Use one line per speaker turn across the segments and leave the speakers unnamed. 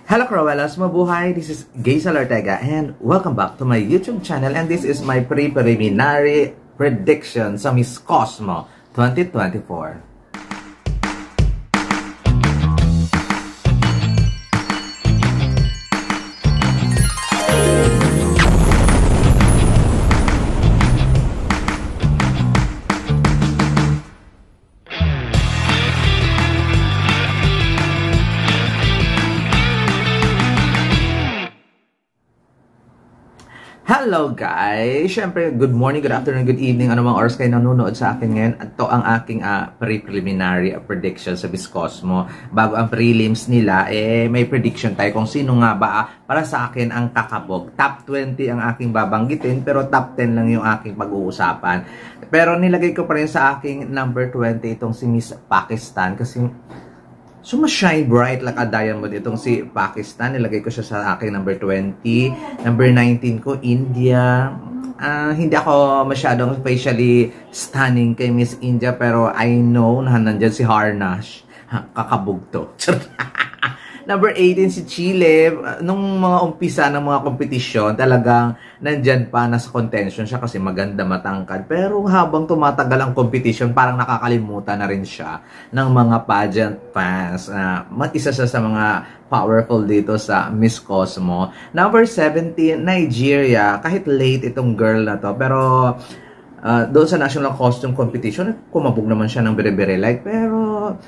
Hello Cruellas, mabuhay! This is Geisal Ortega and welcome back to my YouTube channel, and this is my preliminary prediction sa Miss Cosmo 2024. Hello guys! Siyempre, good morning, good afternoon, good evening, anumang oras kayo nanonood sa akin ngayon. At ito ang aking preliminary prediction sa Miss Cosmo. Bago ang prelims nila, may prediction tayo kung sino nga ba para sa akin ang kakabog. Top 20 ang aking babanggitin, pero top 10 lang yung aking pag-uusapan. Pero nilagay ko pa rin sa aking number 20 itong si Miss Pakistan kasi shine bright like a diamond itong si Pakistan. Nilagay ko siya sa aking number 20. Number 19 ko, India. Hindi ako masyadong facially stunning kay Miss India, pero I know na nandyan si Harnash. Kakabog to. Number 18 si Chile. Nung mga umpisa ng mga kompetisyon, talagang nandyan pa, nasa contention siya kasi maganda, matangkad. Pero habang tumatagal ang competition, parang nakakalimutan na rin siya ng mga pageant fans. Isa sa mga powerful dito sa Miss Cosmo. Number 17, Nigeria. Kahit late itong girl na to, pero doon sa National Costume Competition, kumabog naman siya ng bere-bere like. Pero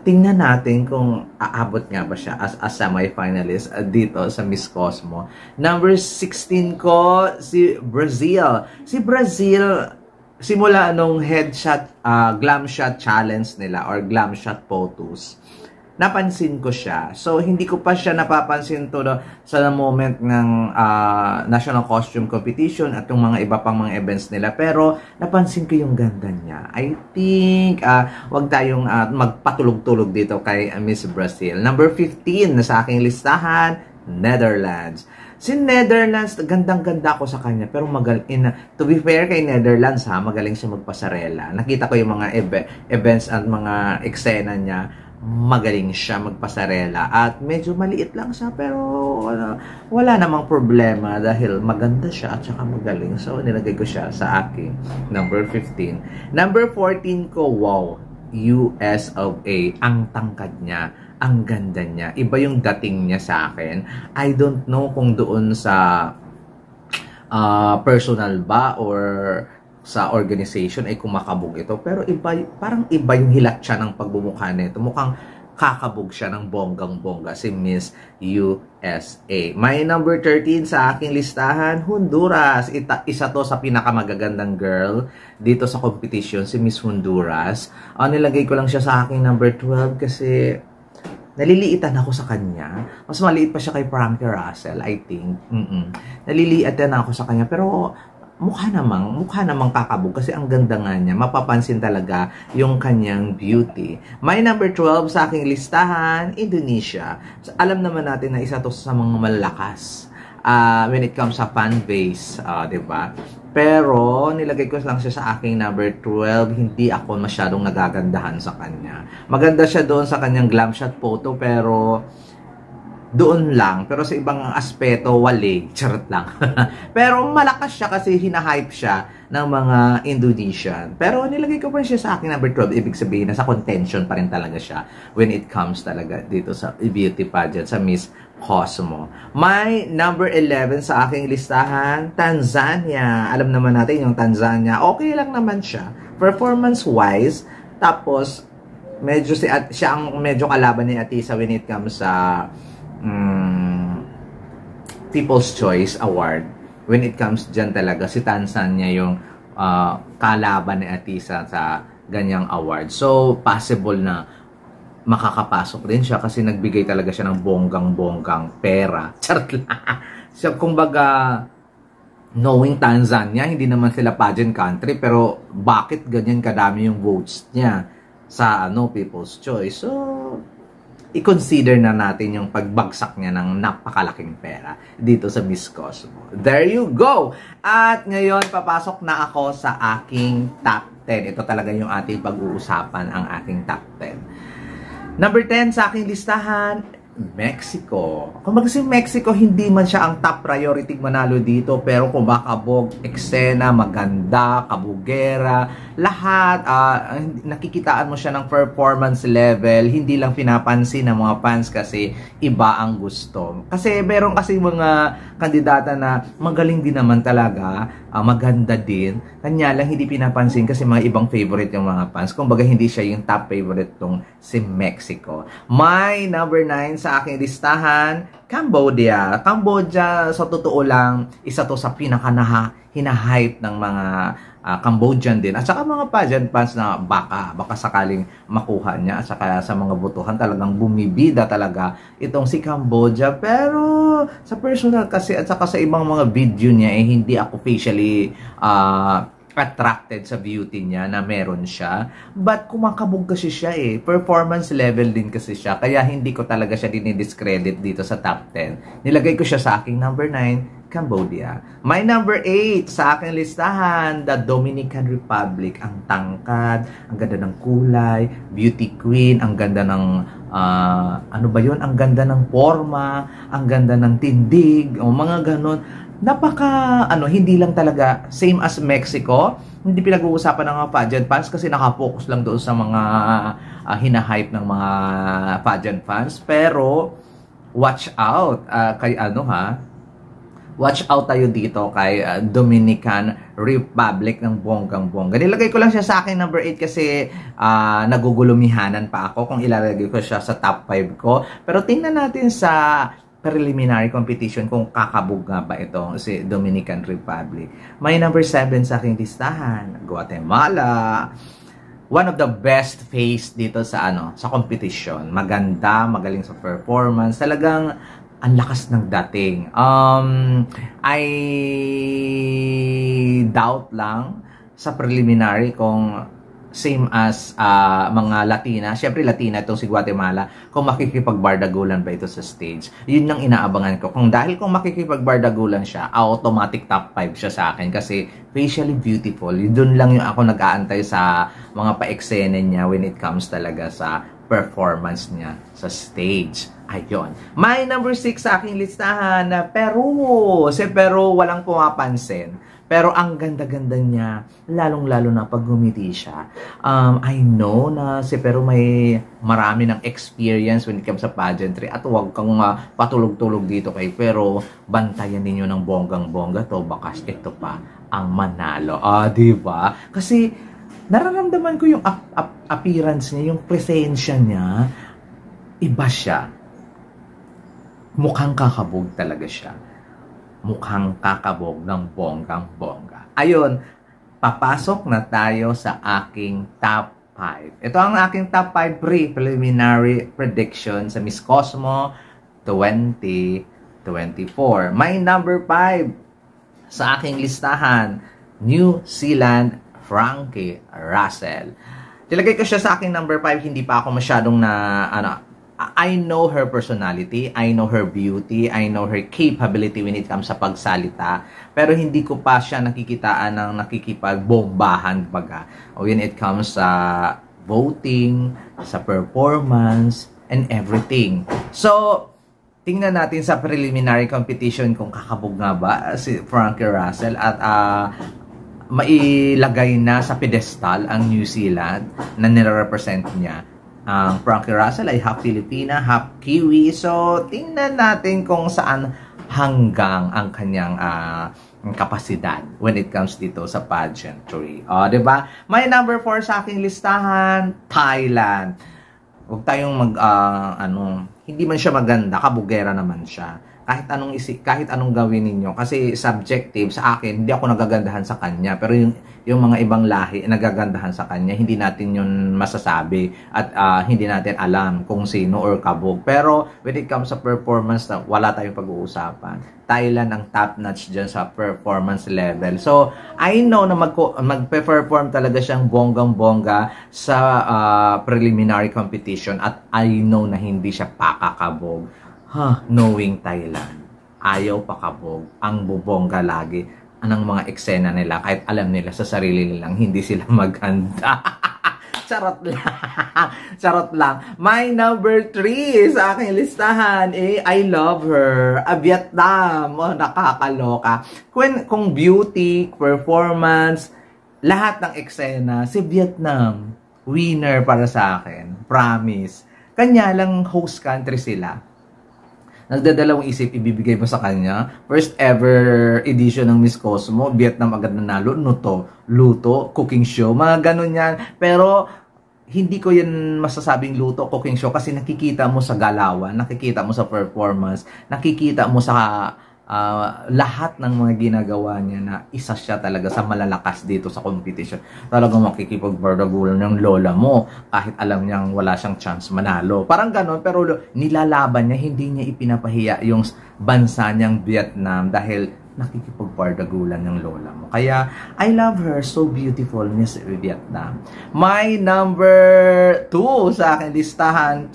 tingnan natin kung aabot nga ba siya as a semi-finalist dito sa Miss Cosmo. Number 16 ko, si Brazil. Si Brazil, simula nung headshot, glam shot challenge nila or glam shot photos, napansin ko siya. So, hindi ko pa siya napapansin to sa moment ng National Costume Competition at yung mga iba pang mga events nila. Pero, napansin ko yung ganda niya. I think, wag tayong magpatulog-tulog dito kay Miss Brazil. Number 15 na sa aking listahan, Netherlands. Si Netherlands, gandang-ganda ako sa kanya. Pero to be fair kay Netherlands, magaling siya magpasarela. Nakita ko yung mga events at mga eksena niya. Magaling siya magpasarela at medyo maliit lang siya, pero wala namang problema dahil maganda siya at saka magaling. So nilagay ko siya sa aking number 15. Number 14 ko, wow, US of A. Ang tangkad niya, ang ganda niya, iba yung dating niya sa akin. I don't know kung doon sa personal ba or sa organization ay kumakabog ito, pero iba, parang iba yung hilat siya ng pagbumukha nito. Mukhang kakabog siya ng bonggang-bongga si Miss USA. My number 13 sa aking listahan, Honduras. Isa to sa pinakamagagandang girl dito sa competition, si Miss Honduras. Nilagay ko lang siya sa aking number 12 kasi naliliitan ako sa kanya. Mas maliit pa siya kay Frankie Russell, I think. Naliliitan ako sa kanya, pero mukha namang kakabog kasi ang ganda nga niya. Mapapansin talaga yung kanyang beauty. My number 12 sa aking listahan, Indonesia. Alam naman natin na isa to sa mga malakas when it comes sa fan base, diba? Pero nilagay ko lang siya sa aking number 12. Hindi ako masyadong nagagandahan sa kanya. Maganda siya doon sa kanyang glam shot photo, pero doon lang. Pero sa ibang aspeto, wali. Charot lang. Pero malakas siya kasi hinahype siya ng mga Indonesian. Pero nilagay ko pa rin siya sa akin number 12. Ibig sabihin, nasa contention pa rin talaga siya when it comes talaga dito sa beauty pageant, sa Miss Cosmo. My number 11 sa aking listahan, Tanzania. Alam naman natin yung Tanzania. Okay lang naman siya. Performance-wise. Tapos, medyo siya ang medyo kalaban ni Atisa when it comes sa People's Choice Award. When it comes dyan talaga, si Tanzania yung kalaban ni Atisa sa ganyang award. So, possible na makakapasok din siya kasi nagbigay talaga siya ng bonggang-bonggang pera. Charot lang. So, kumbaga, knowing Tanzania, hindi naman sila pageant country, pero bakit ganyan kadami yung votes niya sa People's Choice? So, i-consider na natin yung pagbagsak niya ng napakalaking pera dito sa Miss Cosmo. There you go! At ngayon, papasok na ako sa aking top 10. Ito talaga yung ating pag-uusapan, ang aking top 10. Number 10 sa aking listahan, Mexico. Kung kasi Mexico, hindi man siya ang top priority manalo dito, pero kumakabog, eksena, maganda, kabugera, lahat, nakikitaan mo siya ng performance level, hindi lang pinapansin ng mga fans kasi iba ang gusto. Kasi meron kasi mga kandidata na magaling din naman talaga, maganda din, kanya lang hindi pinapansin kasi mga ibang favorite yung mga fans. Kumbaga hindi siya yung top favorite tong si Mexico. My number 9 sa aking listahan, Cambodia. Cambodia, sa totoo lang, isa to sa hinahype ng mga Cambodian din. At saka mga pageant fans na baka sakaling makuha niya. At saka sa mga botohan talagang bumibida talaga itong si Cambodia. Pero sa personal kasi at saka sa ibang mga video niya, hindi ako facially attracted sa beauty niya na meron siya. But kumakabog kasi siya performance level din kasi siya. Kaya hindi ko talaga siya dinidiscredit dito sa top 10. Nilagay ko siya sa aking number 9, Cambodia. My number 8 sa aking listahan, the Dominican Republic. Ang tangkad, ang ganda ng kulay, beauty queen, ang ganda ng ano ba yun? Ang ganda ng forma, ang ganda ng tindig, o mga ganon. Napaka, hindi lang talaga, same as Mexico, hindi pinag-uusapan ng mga pageant fans kasi nakapokus lang doon sa mga hinahype ng mga pageant fans. Pero, watch out, watch out tayo dito kay Dominican Republic ng bonggang-bongga. Nilagay ko lang siya sa akin number 8 kasi nagugulumihanan pa ako kung ilalagay ko siya sa top 5 ko. Pero tingnan natin sa preliminary competition kung kakabog nga ba ito si Dominican Republic. May number 7 sa aking listahan, Guatemala. One of the best face dito sa sa competition. Maganda, magaling sa performance. Talagang ang lakas ng dating. I doubt lang sa preliminary kung same as mga Latina. Siyempre Latina itong si Guatemala. Kung makikipagbardagulan ba ito sa stage. Yun ang inaabangan ko. Kung makikipagbardagulan siya, automatic top 5 siya sa akin. Kasi facially beautiful. Doon lang yung ako nag-aantay sa mga pa-eksena niya when it comes talaga sa performance niya sa stage. Ayun. My number 6 sa aking listahan, Peru. Si Peru walang pumapansin. Pero ang ganda-ganda niya, lalong-lalo na pag gumiti siya. I know na si Peru may marami ng experience when it comes sa pageantry at huwag kang patulog-tulog dito kay Peru. Bantayan ninyo ng bonggang-bongga to, baka ito pa ang manalo. Diba? Kasi nararamdaman ko yung appearance niya, yung presensya niya, iba siya. Mukhang kakabog talaga siya. Mukhang kakabog ng bonggang-bongga. Ayun, papasok na tayo sa aking top 5. Ito ang aking top 5 preliminary prediction sa Miss Cosmo 2024. My number 5 sa aking listahan, New Zealand, Frankie Russell. Tilagay ko siya sa aking number 5, hindi pa ako masyadong I know her personality, I know her beauty, I know her capability when it comes sa pagsalita, pero hindi ko pa siya nakikitaan ng nakikipagbombahan baga. O when it comes sa voting, sa performance, and everything. So, tingnan natin sa preliminary competition kung kakabog nga ba si Frankie Russell at mailagay na sa pedestal ang New Zealand na nire-represent niya. Ang Frankie Russell ay half Filipina, half Kiwi. So, tingnan natin kung saan hanggang ang kanyang kapasidad when it comes dito sa pageantry. Diba? May number 4 sa aking listahan, Thailand. Huwag tayong hindi man siya maganda, kabugera naman siya. Kahit anong gawin ninyo, kasi subjective sa akin, hindi ako nagagandahan sa kanya, pero yung mga ibang lahi nagagandahan sa kanya, hindi natin yun masasabi at hindi natin alam kung sino or kabog. Pero when it comes sa performance, wala tayong pag-uusapan. Thailand ang top notch dyan sa performance level. So I know na magpe-perform talaga siyang bonggang-bongga sa preliminary competition at I know na hindi siya pakakabog. Knowing Thailand, ayaw pakabog, ang bubongga lagi anong mga eksena nila kahit alam nila sa sarili nilang hindi sila maganda. Charot lang. Charot lang. My number 3 sa aking listahan, I love her. Vietnam. Oh, nakakaloka. Kung beauty, performance, lahat ng eksena, si Vietnam, winner para sa akin. Promise. Kanya lang host country sila. Nagdadalawang isip, ibibigay mo sa kanya. First ever edition ng Miss Cosmo, Vietnam agad nanalo, luto, cooking show, mga ganun yan. Pero, hindi ko yan masasabing luto, cooking show, kasi nakikita mo sa galawan, nakikita mo sa performance, nakikita mo sa lahat ng mga ginagawa niya na isa siya talaga sa malalakas dito sa competition. Talagang makikipagbardagulan ng lola mo kahit alam niyang wala siyang chance manalo. Parang ganon, pero nilalaban niya, hindi niya ipinapahiya yung bansa niyang Vietnam dahil nakikipagbardagulan ng lola mo. Kaya, I love her. So beautiful, Miss Vietnam. My number 2 sa aking listahan,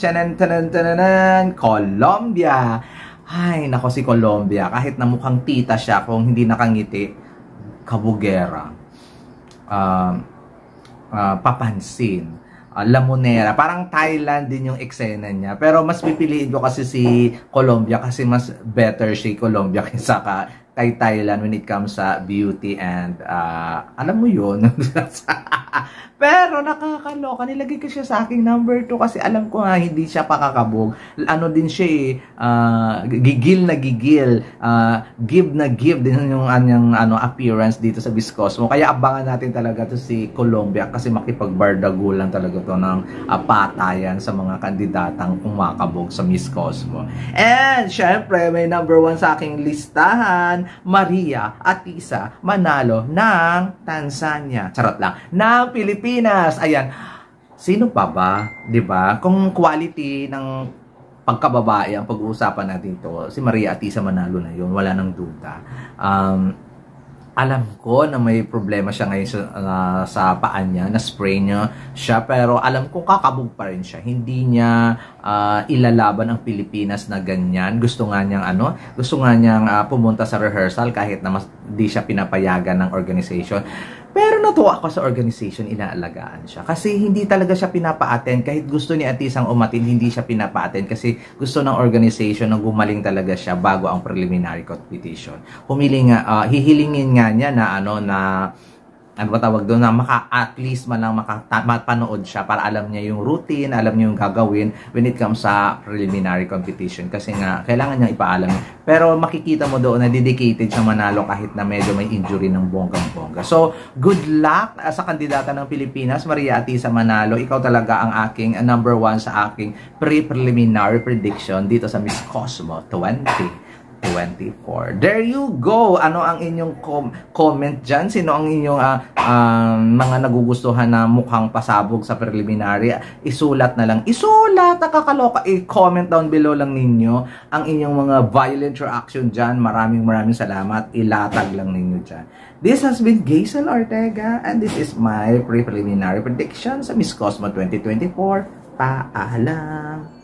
Colombia. Ay, nako si Colombia. Kahit na mukhang tita siya, kung hindi nakangiti, kabugera. Papansin. Lamonera. Parang Thailand din yung eksena niya. Pero mas pipiliin ko kasi si Colombia kasi mas better si Colombia kaysa kay Thailand when it comes sa beauty and alam mo yun. Pero nakakaloka, nilagay ko siya sa aking number 2 kasi alam ko nga hindi siya pakakabog. Ano din siya gigil na gigil, give na give din yung anyang appearance dito sa Miss Cosmo. Kaya abangan natin talaga to si Colombia kasi makipagbardagulan talaga to ng patayan sa mga kandidatang kumakabog sa Miss Cosmo. And syempre may number 1 sa aking listahan, Maria Atisa Manalo ng Tanzania. Charot lang. Ng Pilipinas. Ayan. Sino pa ba? 'Di ba? Kung quality ng pagkababae ang pag-uusapan natin to, si Maria Atisa Manalo na 'yon, wala nang duda. Alam ko na may problema siya ngayon sa paan niya, na spray niya siya, pero alam ko kakabog pa rin siya. Hindi niya ilalaban ang Pilipinas na ganyan. Gusto nga niyang pumunta sa rehearsal kahit na di siya pinapayagan ng organization. Pero natuwa ako sa organization, inaalagaan siya. Kasi hindi talaga siya pinapa-attend. Kahit gusto ni Atisang umatin, hindi siya pinapa-attend. Kasi gusto ng organization na gumaling talaga siya bago ang preliminary competition. Hihilingin nga niya na ano ba tawag doon, na at least man lang mapanood siya para alam niya yung routine, alam niya yung gagawin when it comes sa preliminary competition. Kasi nga, kailangan niyang ipaalam. Pero makikita mo doon na dedicated siya manalo kahit na medyo may injury ng bonggang-bongga. So, good luck sa kandidata ng Pilipinas, Maria Atisa Manalo. Ikaw talaga ang aking number 1 sa aking pre-preliminary prediction dito sa Miss Cosmo 2024. There you go. Ano ang inyong comment dyan? Sino ang inyong mga nagugustuhan na mukhang pasabog sa preliminary? Isulat na lang. Isulat! Nakakaloka. I-comment down below lang ninyo ang inyong mga violent reaction dyan. Maraming salamat. Ilatag lang ninyo dyan. This has been Gazel Ortega and this is my pre-preliminary prediction sa Miss Cosmo 2024. Paalam!